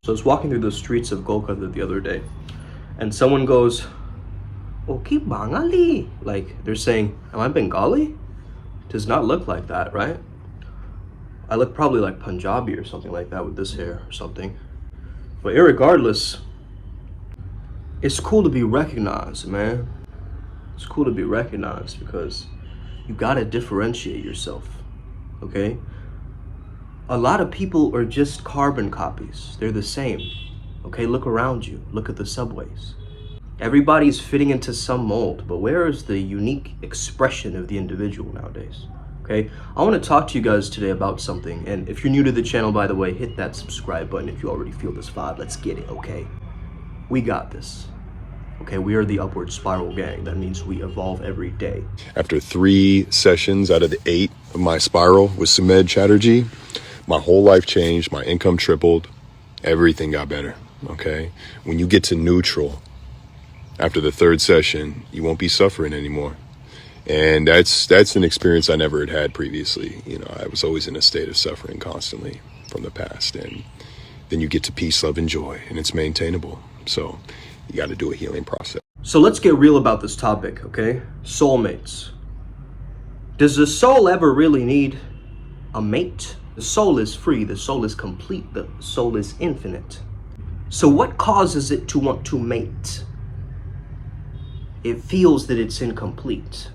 So I was walking through the streets of Kolkata the other day, and someone goes, "Oki Bangali." Like, they're saying, "Am I Bengali?" Does not look like that, right? I look probably like Punjabi or something like that with this hair or something. But irregardless, it's cool to be recognized, man. It's cool to be recognized because you gotta differentiate yourself, okay? A lot of people are just carbon copies. They're the same, okay? Look around you. Look at the subways. Everybody's fitting into some mold, but where is the unique expression of the individual nowadays? Okay, I want to talk to you guys today about something, and if you're new to the channel, by the way, hit that subscribe button if you already feel this vibe. Let's get it, okay? We got this. Okay, we are the Upward Spiral Gang. That means we evolve every day. After 3 sessions out of the 8 of my spiral with Sumed Chatterjee, my whole life changed, my income tripled, everything got better, okay? When you get to neutral, after the 3rd session, you won't be suffering anymore. And that's an experience I never had previously. You know, I was always in a state of suffering constantly from the past. And then you get to peace, love, and joy, and it's maintainable. So you got to do a healing process. So let's get real about this topic, okay? Soulmates. Does the soul ever really need a mate? The soul is free, the soul is complete, the soul is infinite. So what causes it to want to mate? It feels that it's incomplete.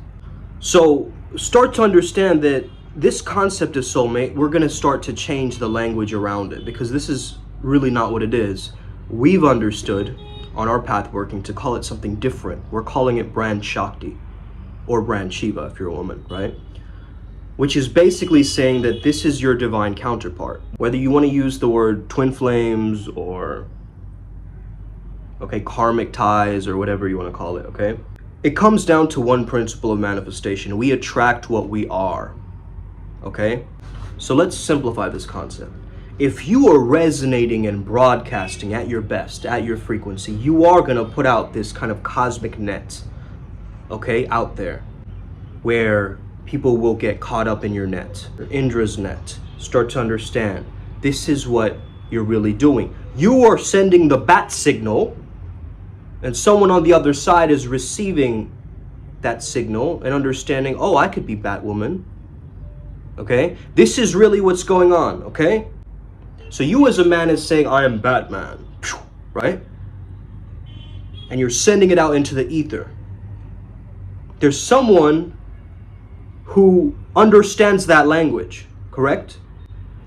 So start to understand that this concept of soulmate, we're going to start to change the language around it, because this is really not what it is. We've understood on our path working to call it something different. We're calling it brand Shakti, or brand Shiva if you're a woman, right? Which is basically saying that this is your divine counterpart. Whether you want to use the word twin flames or, okay, karmic ties or whatever you want to call it, okay? It comes down to one principle of manifestation. We attract what we are, okay? So let's simplify this concept. If you are resonating and broadcasting at your best, at your frequency, you are going to put out this kind of cosmic net, okay, out there, where people will get caught up in your net, or Indra's net. Start to understand, this is what you're really doing. You are sending the bat signal, and someone on the other side is receiving that signal and understanding, oh, I could be Batwoman, okay? This is really what's going on, okay? So you as a man is saying, I am Batman, right? And you're sending it out into the ether. There's someone who understands that language, correct?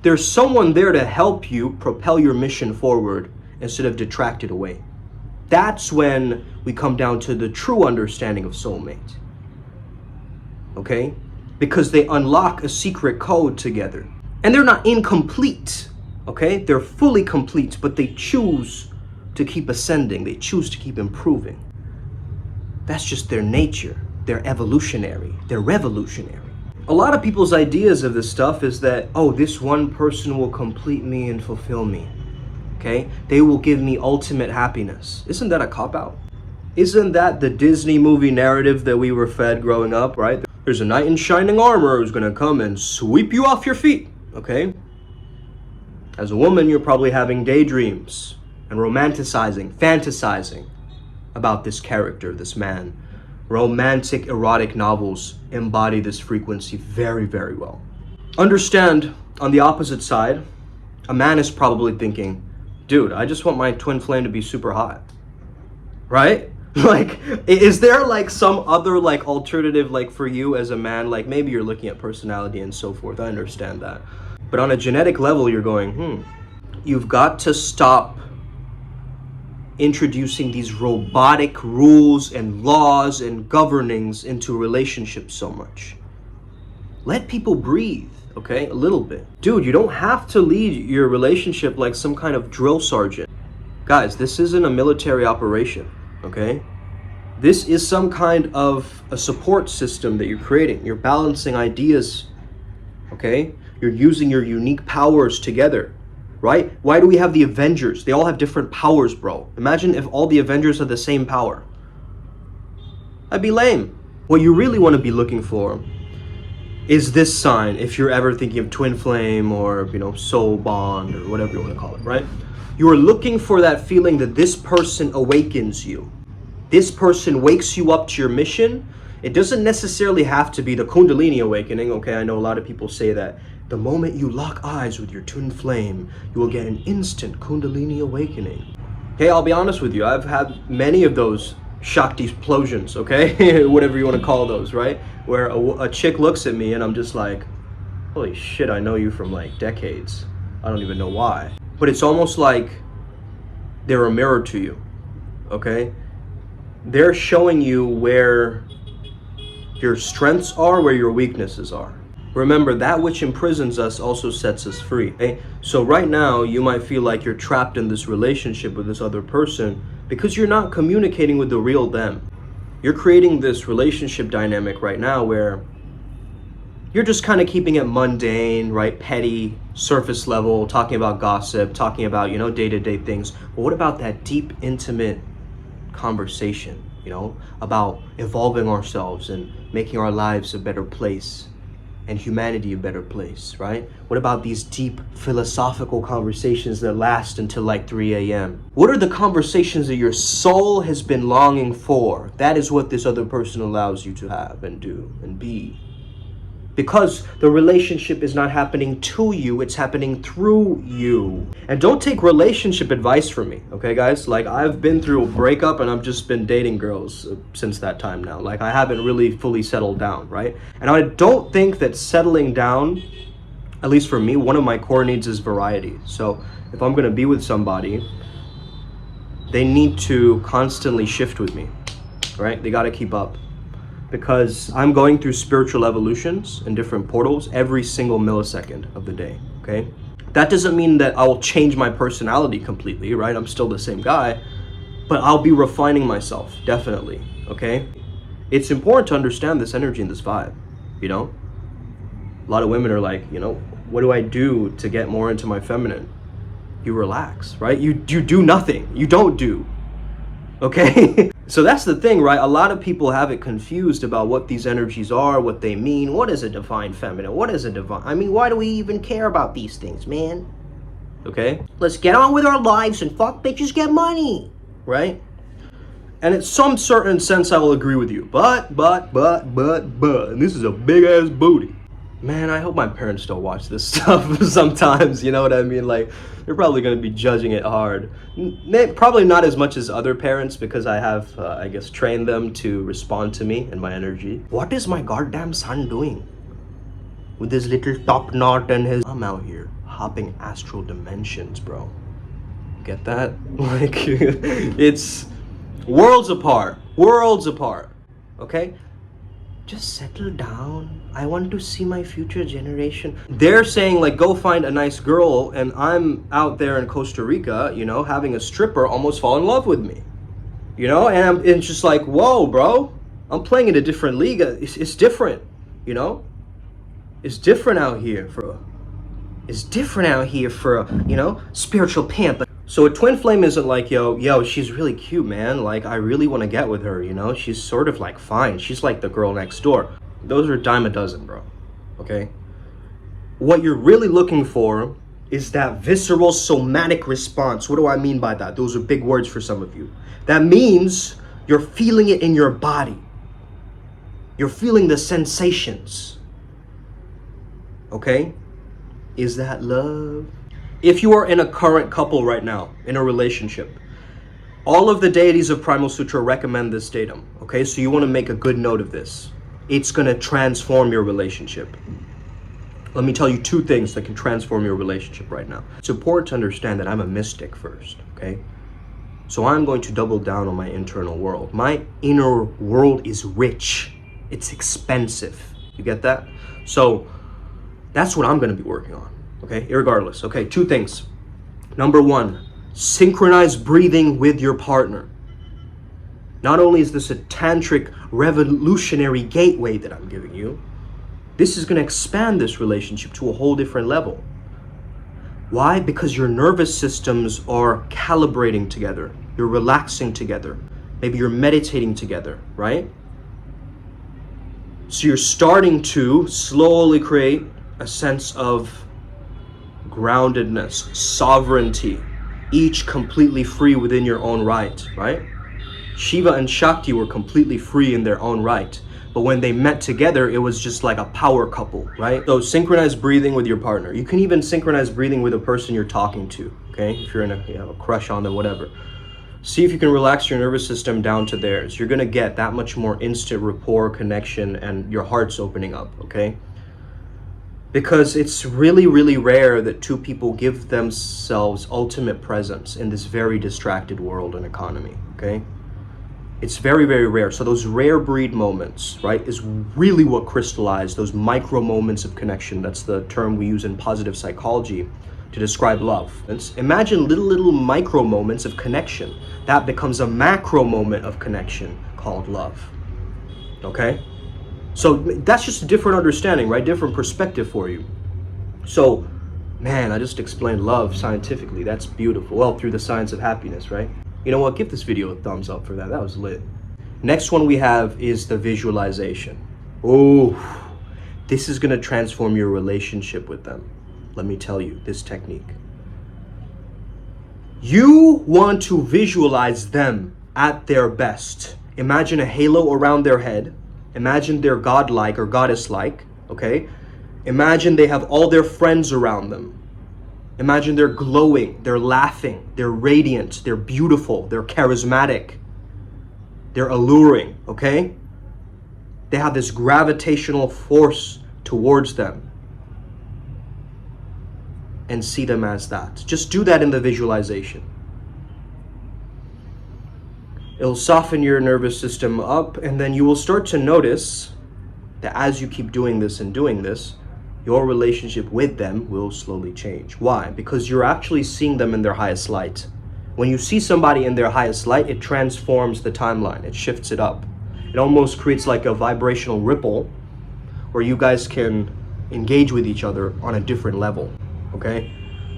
There's someone there to help you propel your mission forward instead of detract it away. That's when we come down to the true understanding of soulmate, okay? Because they unlock a secret code together. And they're not incomplete, okay? They're fully complete, but they choose to keep ascending. They choose to keep improving. That's just their nature. They're evolutionary. They're revolutionary. A lot of people's ideas of this stuff is that, oh, this one person will complete me and fulfill me. Okay? They will give me ultimate happiness. Isn't that a cop-out? Isn't that the Disney movie narrative that we were fed growing up, right? There's a knight in shining armor who's gonna come and sweep you off your feet, okay? As a woman, you're probably having daydreams and romanticizing, fantasizing about this character, this man. Romantic, erotic novels embody this frequency very, very well. Understand, on the opposite side, a man is probably thinking, dude, I just want my twin flame to be super hot, right? Like, is there like some other like alternative like for you as a man? Like maybe you're looking at personality and so forth, I understand that. But on a genetic level, you're going, you've got to stop introducing these robotic rules and laws and governings into relationships so much. Let people breathe. Okay, a little bit. Dude, you don't have to lead your relationship like some kind of drill sergeant. Guys, this isn't a military operation, okay? This is some kind of a support system that you're creating. You're balancing ideas, okay? You're using your unique powers together, right? Why do we have the Avengers? They all have different powers, bro. Imagine if all the Avengers had the same power. That'd be lame. What you really want to be looking for is this sign, if you're ever thinking of twin flame or, you know, soul bond or whatever you want to call it, right? You are looking for that feeling that this person awakens you. This person wakes you up to your mission. It doesn't necessarily have to be the Kundalini awakening, okay? I know a lot of people say that. The moment you lock eyes with your twin flame, you will get an instant Kundalini awakening. Hey, I'll be honest with you. I've had many of those Shakti explosions, okay? Whatever you want to call those, right? Where a chick looks at me and I'm just like, holy shit, I know you from like decades. I don't even know why. But it's almost like they're a mirror to you, okay? They're showing you where your strengths are, where your weaknesses are. Remember, that which imprisons us also sets us free. Okay? So right now, you might feel like you're trapped in this relationship with this other person because you're not communicating with the real them. You're creating this relationship dynamic right now where you're just kind of keeping it mundane, right? Petty, surface level, talking about gossip, talking about, day-to-day things. But what about that deep, intimate conversation, about evolving ourselves and making our lives a better place and humanity a better place, right? What about these deep philosophical conversations that last until like 3 a.m.? What are the conversations that your soul has been longing for? That is what this other person allows you to have and do and be. Because the relationship is not happening to you, it's happening through you. And don't take relationship advice from me, okay guys? Like, I've been through a breakup and I've just been dating girls since that time now. Like, I haven't really fully settled down, right? And I don't think that settling down, at least for me, one of my core needs is variety. So if I'm gonna be with somebody, they need to constantly shift with me, right? They gotta keep up. Because I'm going through spiritual evolutions and different portals every single millisecond of the day, okay? That doesn't mean that I'll change my personality completely, right? I'm still the same guy, but I'll be refining myself, definitely, okay? It's important to understand this energy and this vibe, A lot of women are like, what do I do to get more into my feminine? You relax, right? You do nothing. You don't do, okay? So that's the thing, right? A lot of people have it confused about what these energies are, what they mean. What is a divine feminine? What is a divine? I mean, why do we even care about these things, man? Okay? Let's get on with our lives and fuck bitches, get money, right? And in some certain sense, I will agree with you. But, and this is a big ass booty. Man, I hope my parents don't watch this stuff sometimes, you know what I mean? Like, they're probably going to be judging it hard. Probably not as much as other parents because I have, I guess, trained them to respond to me and my energy. What is my goddamn son doing? With his little top knot and his... I'm out here hopping astral dimensions, bro. Get that? Like, it's worlds apart, okay? Just settle down. I want to see my future generation. They're saying, like, go find a nice girl, and I'm out there in Costa Rica, having a stripper almost fall in love with me. And it's just like, whoa, bro. I'm playing in a different league. It's different, It's different out here for a, spiritual pimp. So a twin flame isn't like, yo, she's really cute, man. Like, I really want to get with her, She's sort of like fine. She's like the girl next door. Those are a dime a dozen, bro. Okay? What you're really looking for is that visceral somatic response. What do I mean by that? Those are big words for some of you. That means you're feeling it in your body. You're feeling the sensations. Okay? Is that love? If you are in a current couple right now, in a relationship, all of the deities of Primal Sutra recommend this datum, okay? So you want to make a good note of this. It's going to transform your relationship. Let me tell you two things that can transform your relationship right now. It's important to understand that I'm a mystic first, okay? So I'm going to double down on my internal world. My inner world is rich. It's expensive. You get that? So that's what I'm going to be working on. Okay, irregardless. Okay, two things. Number one, synchronize breathing with your partner. Not only is this a tantric revolutionary gateway that I'm giving you, this is going to expand this relationship to a whole different level. Why? Because your nervous systems are calibrating together. You're relaxing together. Maybe you're meditating together, right? So you're starting to slowly create a sense of groundedness, sovereignty, each completely free within your own right, right? Shiva and Shakti were completely free in their own right. But when they met together, it was just like a power couple, right? So synchronize breathing with your partner. You can even synchronize breathing with a person you're talking to, okay? If you have a crush on them, whatever. See if you can relax your nervous system down to theirs. You're gonna get that much more instant rapport, connection, and your heart's opening up, okay? Because it's really, really rare that two people give themselves ultimate presence in this very distracted world and economy, okay? It's very, very rare. So those rare breed moments, right, is really what crystallize those micro moments of connection. That's the term we use in positive psychology to describe love. Imagine little micro moments of connection. That becomes a macro moment of connection called love, okay? So that's just a different understanding, right? Different perspective for you. So, man, I just explained love scientifically. That's beautiful. Well, through the science of happiness, right? You know what? Give this video a thumbs up for that. That was lit. Next one we have is the visualization. Oh, this is going to transform your relationship with them. Let me tell you this technique. You want to visualize them at their best. Imagine a halo around their head. Imagine they're godlike or goddess-like, okay? Imagine they have all their friends around them. Imagine they're glowing, they're laughing, they're radiant, they're beautiful, they're charismatic, they're alluring, okay? They have this gravitational force towards them. And see them as that. Just do that in the visualization. It'll soften your nervous system up, and then you will start to notice that as you keep doing this and doing this, your relationship with them will slowly change. Why? Because you're actually seeing them in their highest light. When you see somebody in their highest light, it transforms the timeline. It shifts it up. It almost creates like a vibrational ripple where you guys can engage with each other on a different level, okay?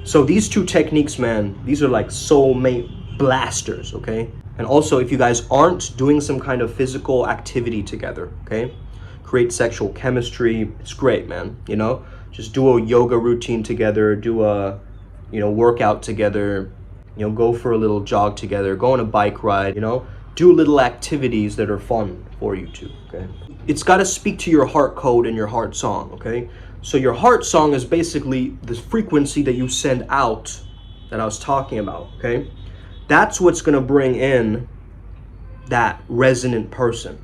So these two techniques, man, these are like soulmate blasters, okay? And also, if you guys aren't doing some kind of physical activity together, okay? Create sexual chemistry. It's great, man. You know, just do a yoga routine together, do a, workout together, go for a little jog together, go on a bike ride, do little activities that are fun for you two, okay? It's got to speak to your heart code and your heart song, okay? So your heart song is basically the frequency that you send out that I was talking about, okay? That's what's going to bring in that resonant person.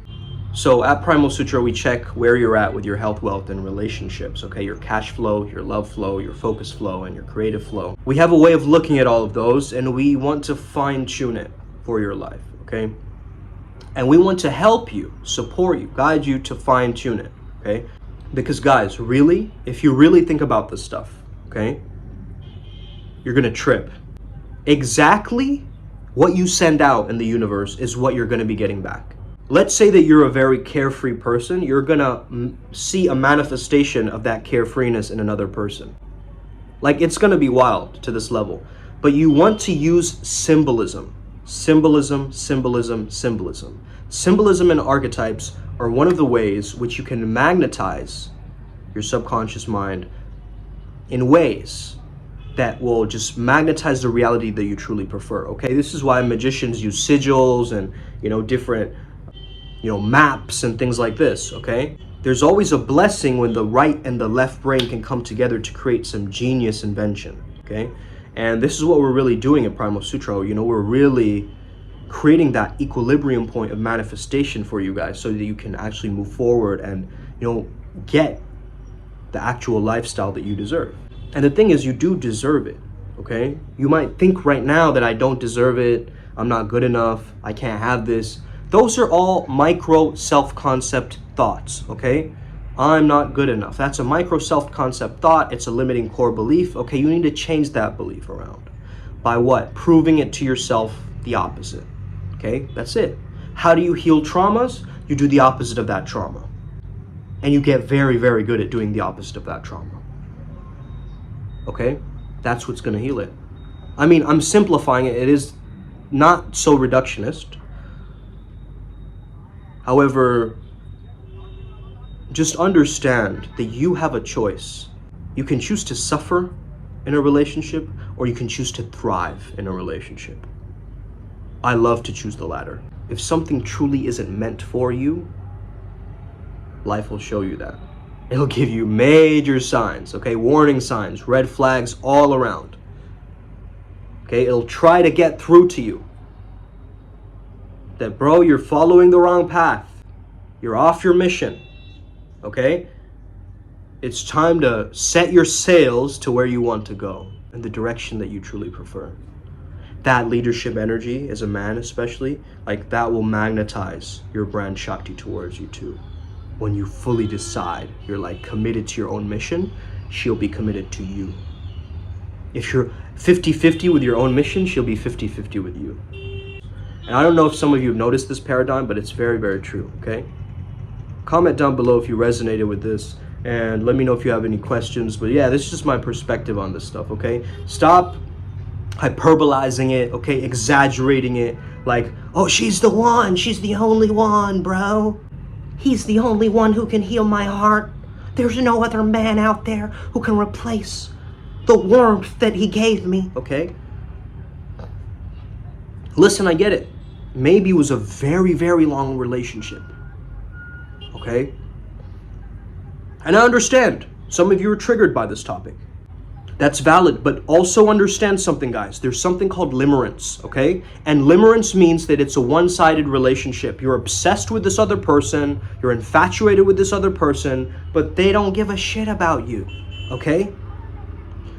So at Primal Sutra, we check where you're at with your health, wealth, and relationships, okay? Your cash flow, your love flow, your focus flow, and your creative flow. We have a way of looking at all of those, and we want to fine tune it for your life, okay? And we want to help you, support you, guide you to fine tune it, okay? Because guys, really, if you really think about this stuff, okay, you're gonna trip. Exactly what you send out in the universe is what you're gonna be getting back. Let's say that you're a very carefree person, you're gonna see a manifestation of that carefreeness in another person. Like, it's gonna be wild to this level. But you want to use symbolism. Symbolism, symbolism, symbolism. Symbolism and archetypes are one of the ways which you can magnetize your subconscious mind in ways that will just magnetize the reality that you truly prefer, okay? This is why magicians use sigils and, different maps and things like this, okay? There's always a blessing when the right and the left brain can come together to create some genius invention, okay? And this is what we're really doing at Primal Sutra. We're really creating that equilibrium point of manifestation for you guys so that you can actually move forward and, get the actual lifestyle that you deserve. And the thing is, you do deserve it, okay? You might think right now that I don't deserve it, I'm not good enough, I can't have this. Those are all micro self-concept thoughts, okay? I'm not good enough. That's a micro self-concept thought. It's a limiting core belief. Okay, you need to change that belief around. By what? Proving it to yourself the opposite, okay? That's it. How do you heal traumas? You do the opposite of that trauma. And you get very, very good at doing the opposite of that trauma. Okay? That's what's gonna heal it. I mean, I'm simplifying it. It is not so reductionist. However, just understand that you have a choice. You can choose to suffer in a relationship, or you can choose to thrive in a relationship. I love to choose the latter. If something truly isn't meant for you, life will show you that. It'll give you major signs, okay? Warning signs, red flags all around. Okay, it'll try to get through to you that, bro, you're following the wrong path. You're off your mission, okay? It's time to set your sails to where you want to go, in the direction that you truly prefer. That leadership energy, as a man especially, like that will magnetize your brand Shakti towards you too. When you fully decide you're like committed to your own mission, she'll be committed to you. If you're 50-50 with your own mission, she'll be 50-50 with you. And I don't know if some of you have noticed this paradigm, but it's very, very true, okay? Comment down below if you resonated with this, and let me know if you have any questions. But yeah, this is just my perspective on this stuff, okay? Stop hyperbolizing it, okay? Exaggerating it, like, oh, she's the one, she's the only one, bro. He's the only one who can heal my heart. There's no other man out there who can replace the warmth that he gave me, okay? Listen, I get it. Maybe it was a very, very long relationship, okay? And I understand. Some of you are triggered by this topic. That's valid, but also understand something, guys. There's something called limerence, okay? And limerence means that it's a one-sided relationship. You're obsessed with this other person, you're infatuated with this other person, but they don't give a shit about you, okay?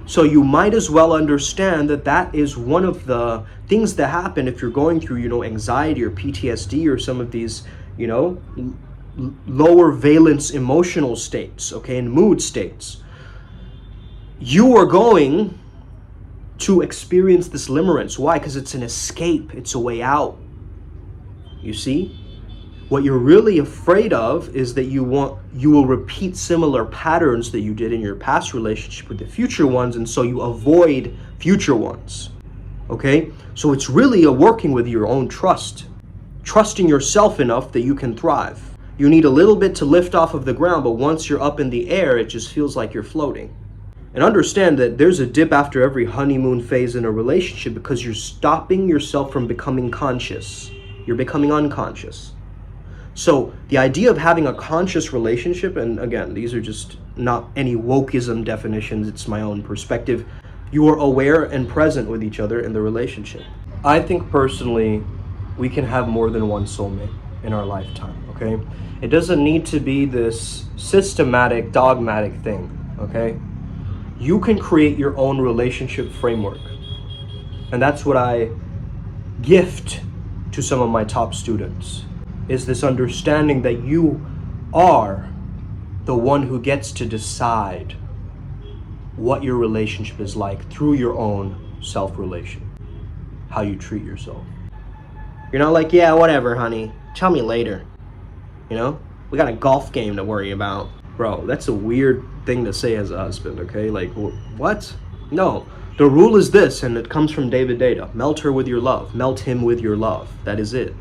So you might as well understand that that is one of the things that happen if you're going through, you know, anxiety or PTSD or some of these, you know, lower valence emotional states, okay, and mood states. You are going to experience this limerence. Why? Because it's an escape. It's a way out. You see? What you're really afraid of is that you will repeat similar patterns that you did in your past relationship with the future ones, and so you avoid future ones. Okay? So it's really a working with your own trust. Trusting yourself enough that you can thrive. You need a little bit to lift off of the ground, but once you're up in the air, it just feels like you're floating. And understand that there's a dip after every honeymoon phase in a relationship because you're stopping yourself from becoming conscious. You're becoming unconscious. So the idea of having a conscious relationship, and again, these are just not any wokeism definitions, it's my own perspective. You are aware and present with each other in the relationship. I think personally, we can have more than one soulmate in our lifetime, okay? It doesn't need to be this systematic, dogmatic thing, okay? You can create your own relationship framework. And that's what I gift to some of my top students, is this understanding that you are the one who gets to decide what your relationship is like through your own self-relation, how you treat yourself. You're not like, yeah, whatever, honey, tell me later. You know, we got a golf game to worry about. Bro, that's a weird thing to say as a husband, okay? Like, what? No, the rule is this, and it comes from David Data. Melt her with your love. Melt him with your love. That is it,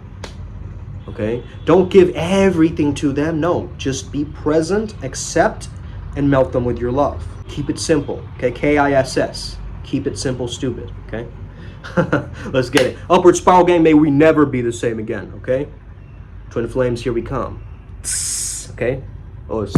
okay? Don't give everything to them. No, just be present, accept, and melt them with your love. Keep it simple, okay? KISS. Keep it simple, stupid, okay? Let's get it. Upward spiral gang, may we never be the same again, okay? Twin flames, here we come. Okay? Oh, it's